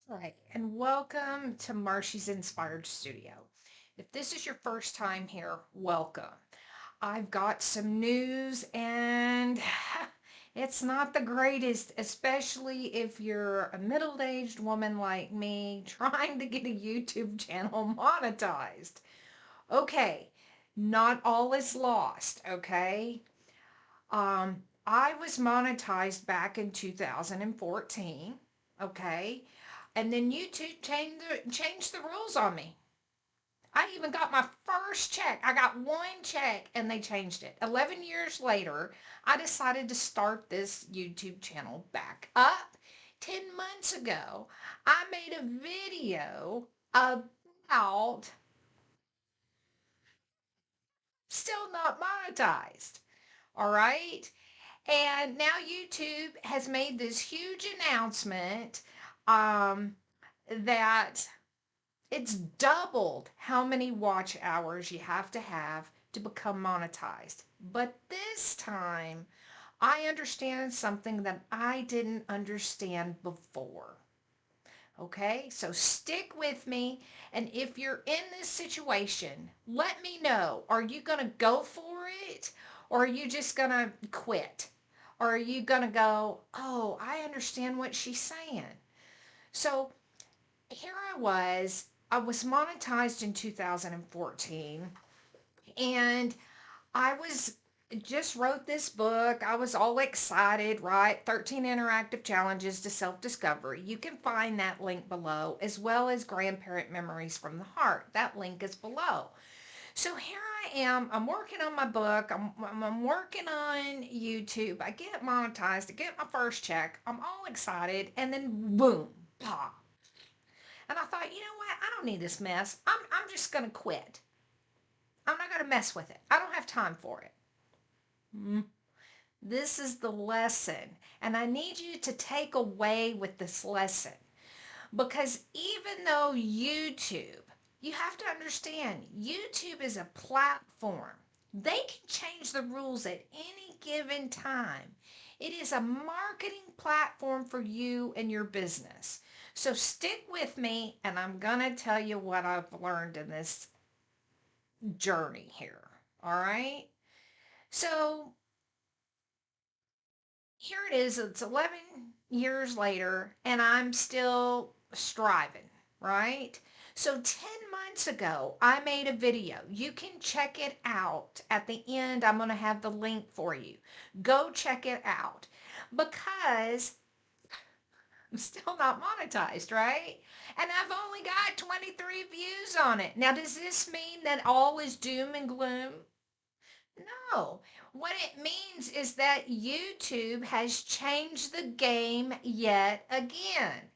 Right, and welcome to Marshie's Inspired Studio. If this is your first time here, welcome. I've got some news and it's not the greatest, especially if you're a middle aged woman like me trying to get a YouTube channel monetized. Okay, not all is lost, okay? I was monetized back in 2014, okay? And then YouTube changed the rules on me. I even got my first check. I got one check and they changed it. 11 years later, I decided to start this YouTube channel back up. 10 months ago, I made a video about still not monetized. All right. And now YouTube has made this huge announcement um, that it's doubled how many watch hours you have to become monetized. But this time, I understand something that I didn't understand before. Okay, so stick with me. And if you're in this situation, let me know. Are you going to go for it? Or are you just going to quit? Or are you going to go, oh, I understand what she's saying? So here I was monetized in 2014, and I was just wrote this book. I was all excited, right? 13 interactive challenges to self-discovery. You can find that link below, as well as grandparent memories from the heart. That link is below. So here I am. I'm working on my book. I'm working on YouTube. I get monetized. I get my first check. I'm all excited, and then boom, pop. And I thought, you know what? I don't need this mess. I'm just going to quit. I'm not going to mess with it. I don't have time for it. Mm. This is the lesson. And I need you to take away with this lesson. Because even though YouTube, you have to understand, YouTube is a platform. They can change the rules at any given time. It is a marketing platform for you and your business. So stick with me, and I'm going to tell you what I've learned in this journey here. All right? So here it is. It's 11 years later, and I'm still striving, right? So 10 months ago, I made a video. You can check it out. At the end, I'm going to have the link for you. Go check it out because I'm still not monetized, right? And I've only got 23 views on it. Now, does this mean that all is doom and gloom? No. What it means is that YouTube has changed the game yet again.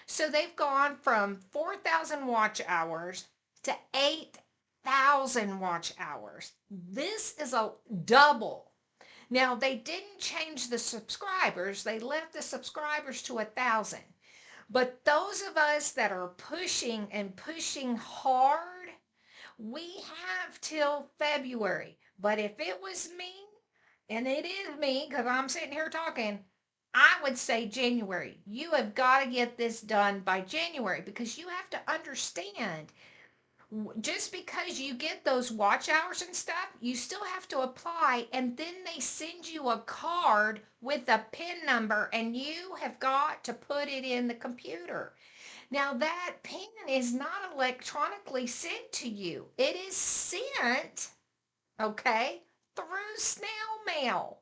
So they've gone from 4,000 watch hours to 8,000 watch hours. This is a double. Now, they didn't change the subscribers. They left the subscribers to 1,000. But those of us that are pushing and pushing hard, we have till February. But if it was me, and it is me because I'm sitting here talking, I would say January. You have got to get this done by January because you have to understand just because you get those watch hours and stuff, you still have to apply, and then they send you a card with a PIN number, and you have got to put it in the computer. Now, that PIN is not electronically sent to you, it is sent, okay, through snail mail.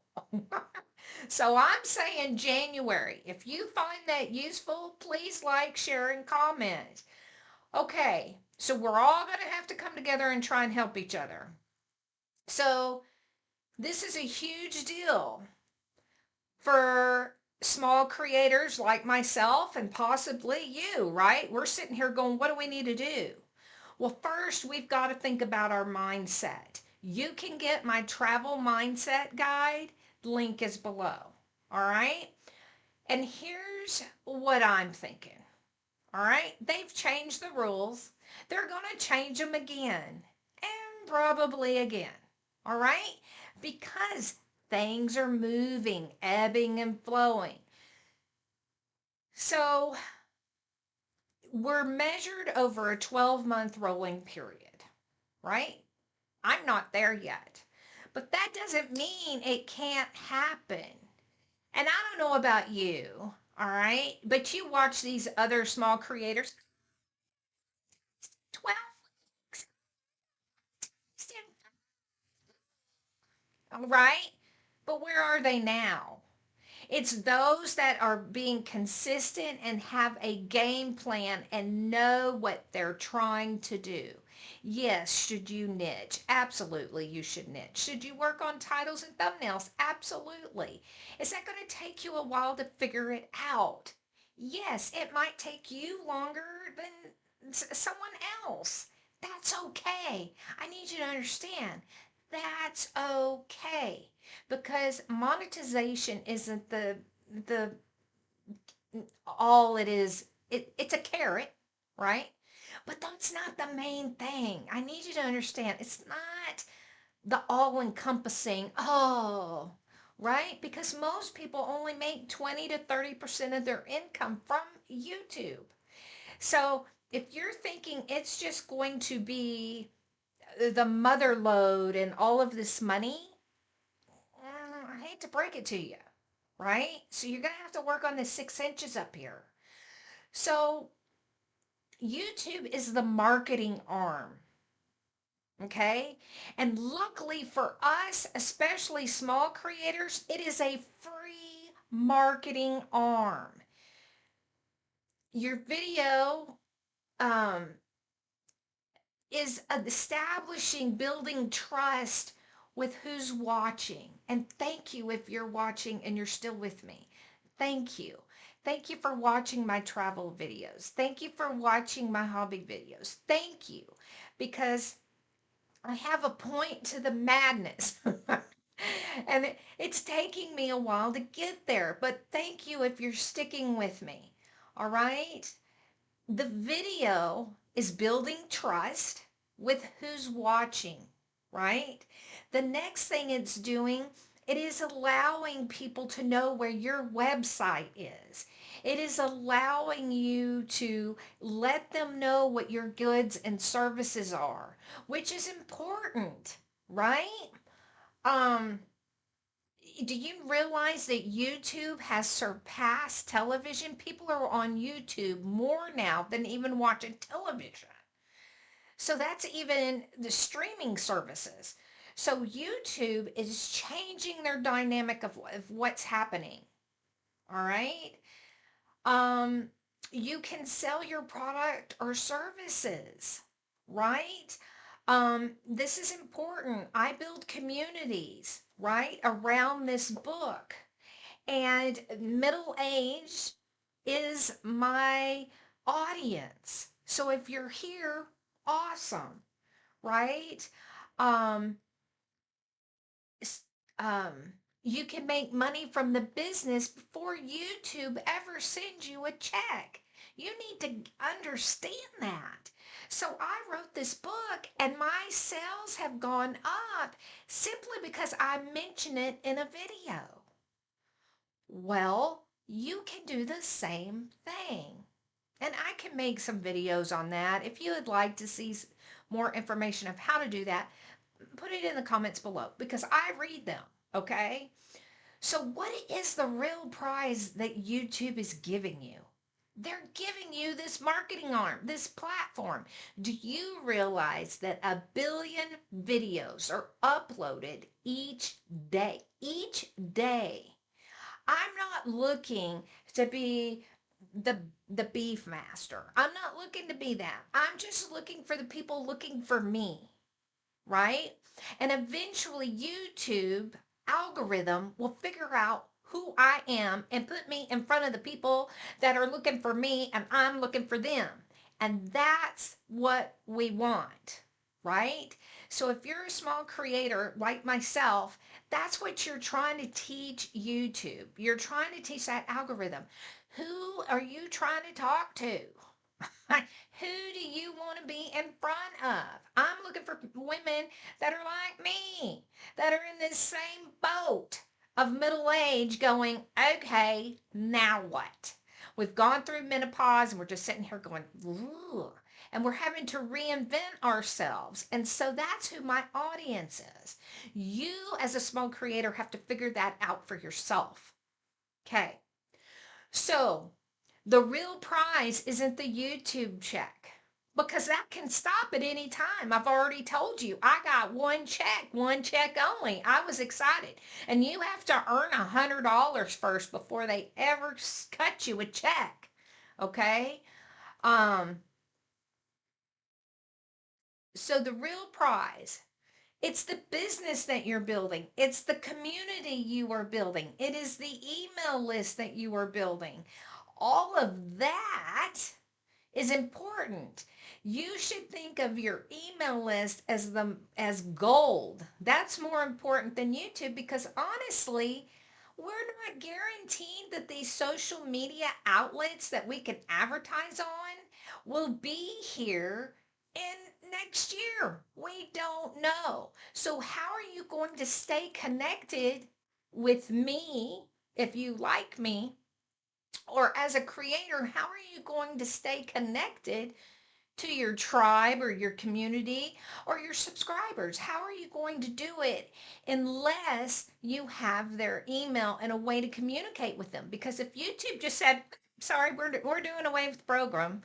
So I'm saying January. If you find that useful, please like, share, and comment. Okay, so we're all going to have to come together and try and help each other. So this is a huge deal for small creators like myself and possibly you, right? We're sitting here going, what do we need to do? Well, first, we've got to think about our mindset. You can get my travel mindset guide. Link is below. All right. And here's what I'm thinking. All right. They've changed the rules. They're going to change them again and probably again. All right. Because things are moving, ebbing and flowing. So we're measured over a 12-month rolling period, right? I'm not there yet. But that doesn't mean it can't happen. And I don't know about you, all right? But you watch these other small creators, 12 weeks, all right? But where are they now? It's those that are being consistent and have a game plan and know what they're trying to do. Yes, should you niche? Absolutely, you should niche. Should you work on titles and thumbnails? Absolutely. Is that going to take you a while to figure it out? Yes, it might take you longer than someone else. That's okay. I need you to understand that's okay because monetization isn't the all it is. It's a carrot, right? But that's not the main thing. I need you to understand it's not the all encompassing, oh, right? Because most people only make 20 to 30% of their income from YouTube. So if you're thinking it's just going to be the mother load and all of this money, I hate to break it to you, right? So you're going to have to work on the 6 inches up here. So YouTube is the marketing arm. Okay. And luckily for us, especially small creators, it is a free marketing arm. Your video um, is establishing, building trust with who's watching. And thank you if you're watching and you're still with me. Thank you. Thank you for watching my travel videos. Thank you for watching my hobby videos. Thank you because I have a point to the madness. And it's taking me a while to get there, but thank you if you're sticking with me. All right? The video is building trust with who's watching, right? The next thing it's doing, it is allowing people to know where your website is. It is allowing you to let them know what your goods and services are, which is important, right? Um, do you realize that YouTube has surpassed television? People are on YouTube more now than even watching television. So that's even the streaming services. So YouTube is changing their dynamic of what's happening. All right. Um, you can sell your product or services, right? This is important. I build communities, right, around this book. And middle age is my audience. So if you're here, awesome, right? Um, um, you can make money from the business before YouTube ever sends you a check. You need to understand that. So I wrote this book and my sales have gone up simply because I mention it in a video. Well, you can do the same thing. And I can make some videos on that. If you would like to see more information of how to do that, put it in the comments below because I read them, okay? So what is the real prize that YouTube is giving you? They're giving you this marketing arm, this platform. Do you realize that 1 billion videos are uploaded each day? Each day. I'm not looking to be the the beef master. I'm not looking to be that. I'm just looking for the people looking for me, right? And eventually YouTube algorithm will figure out who I am and put me in front of the people that are looking for me and I'm looking for them. And that's what we want, right? So if you're a small creator like myself, that's what you're trying to teach YouTube. You're trying to teach that algorithm. Who are you trying to talk to? Who do you want to be in front of? I'm looking for women that are like me, that are in this same boat of middle age going, okay, now what? We've gone through menopause and we're just sitting here going, "Ugh," and we're having to reinvent ourselves. And so that's who my audience is. You, as a small creator, have to figure that out for yourself. Okay. So the real prize isn't the YouTube check because that can stop at any time. I've already told you, I got one check only. I was excited. And you have to earn $100 first before they ever cut you a check. Okay? Um, so the real prize, it's the business that you're building. It's the community you are building. It is the email list that you are building. All of that is important. You should think of your email list as gold. That's more important than YouTube because honestly, we're not guaranteed that these social media outlets that we can advertise on will be here in next year. We don't know. So how are you going to stay connected with me if you like me? Or as a creator, how are you going to stay connected to your tribe or your community or your subscribers? How are you going to do it unless you have their email and a way to communicate with them? Because if YouTube just said, sorry, we're doing away with the program,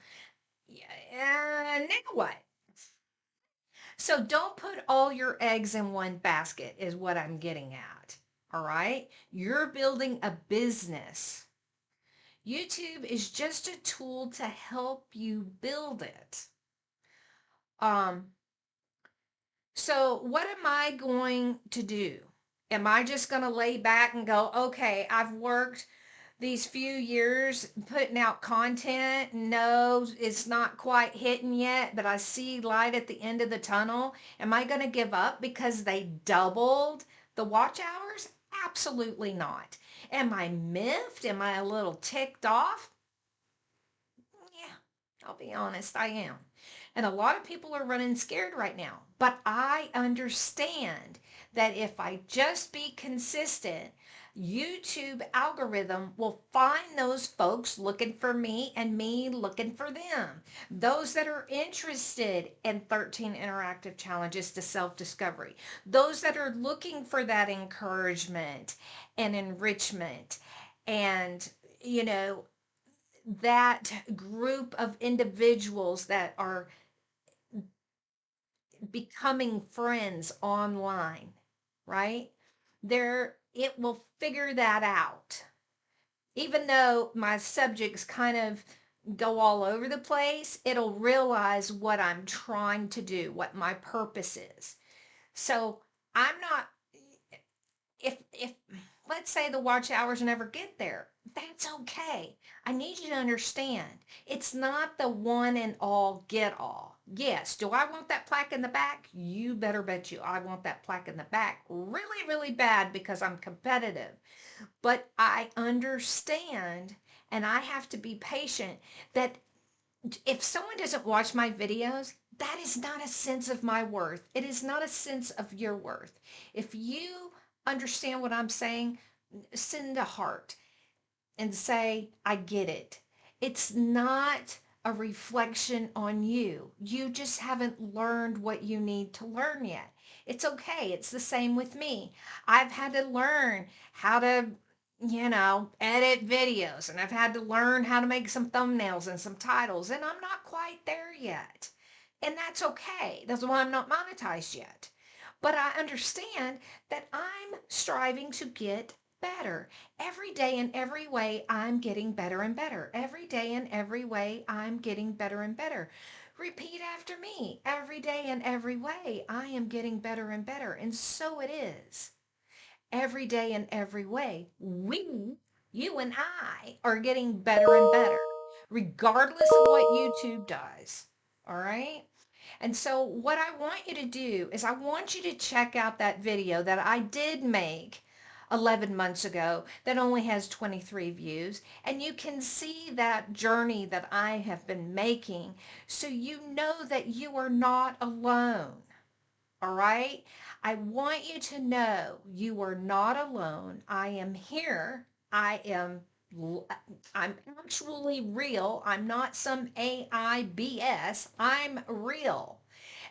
yeah, now what? So don't put all your eggs in one basket is what I'm getting at. All right. You're building a business. YouTube is just a tool to help you build it. Um, so what am I going to do? Am I just going to lay back and go, okay, I've worked these few years putting out content. No, it's not quite hitting yet, but I see light at the end of the tunnel. Am I going to give up because they doubled the watch hours? Absolutely not. Am I miffed? Am I a little ticked off? Yeah, I'll be honest, I am. And a lot of people are running scared right now. But I understand that if I just be consistent, YouTube algorithm will find those folks looking for me and me looking for them. Those that are interested in 13 interactive challenges to self-discovery. Those that are looking for that encouragement and enrichment and, you know, that group of individuals that are becoming friends online, right? It will figure that out. Even though my subjects kind of go all over the place, it'll realize what I'm trying to do, what my purpose is. So I'm not, if let's say the watch hours never get there, that's okay. I need you to understand it's not the one and all get all. Yes, do I want that plaque in the back? You better bet you I want that plaque in the back really, really bad because I'm competitive. But I understand and I have to be patient that if someone doesn't watch my videos, that is not a sense of my worth. It is not a sense of your worth. If you understand what I'm saying, send a heart and say, I get it. It's not a reflection on you. You just haven't learned what you need to learn yet. It's okay. It's the same with me. I've had to learn how to, edit videos, and I've had to learn how to make some thumbnails and some titles, and I'm not quite there yet. And that's okay. That's why I'm not monetized yet. But I understand that I'm striving to get better. Every day in every way, I'm getting better and better. Every day in every way, I'm getting better and better. Repeat after me. Every day in every way, I am getting better and better. And so it is. Every day in every way, you and I, are getting better and better, regardless of what YouTube does. All right? And so what I want you to do is I want you to check out that video that I did make 11 months ago that only has 23 views. And you can see that journey that I have been making so you know that you are not alone. All right? I want you to know you are not alone. I am here. I am I'm actually real. I'm not some AI BS. I'm real.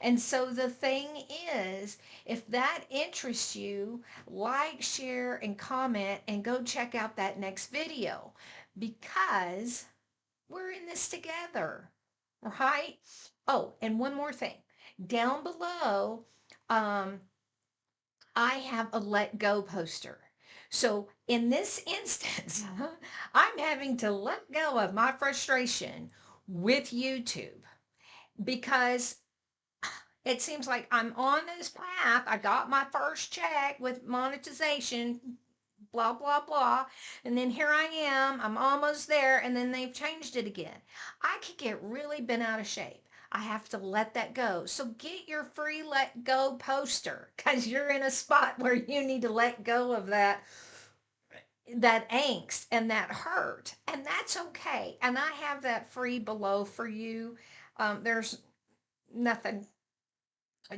And so the thing is, if that interests you, like, share, and comment, and go check out that next video because we're in this together, right? Oh, and one more thing. Down below, um, I have a let go poster. So in this instance, I'm having to let go of my frustration with YouTube because it seems like I'm on this path. I got my first check with monetization, blah, blah, blah. And then here I am. I'm almost there. And then they've changed it again. I could get really bent out of shape. I have to let that go. So get your free let go poster because you're in a spot where you need to let go of that angst and that hurt. And that's okay. And I have that free below for you. There's nothing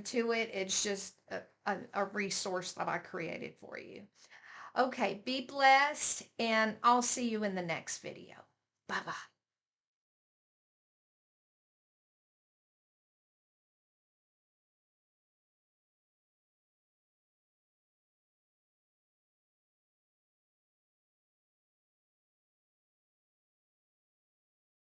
to it. It's just a resource that I created for you. Okay, be blessed, and I'll see you in the next video. Bye-bye.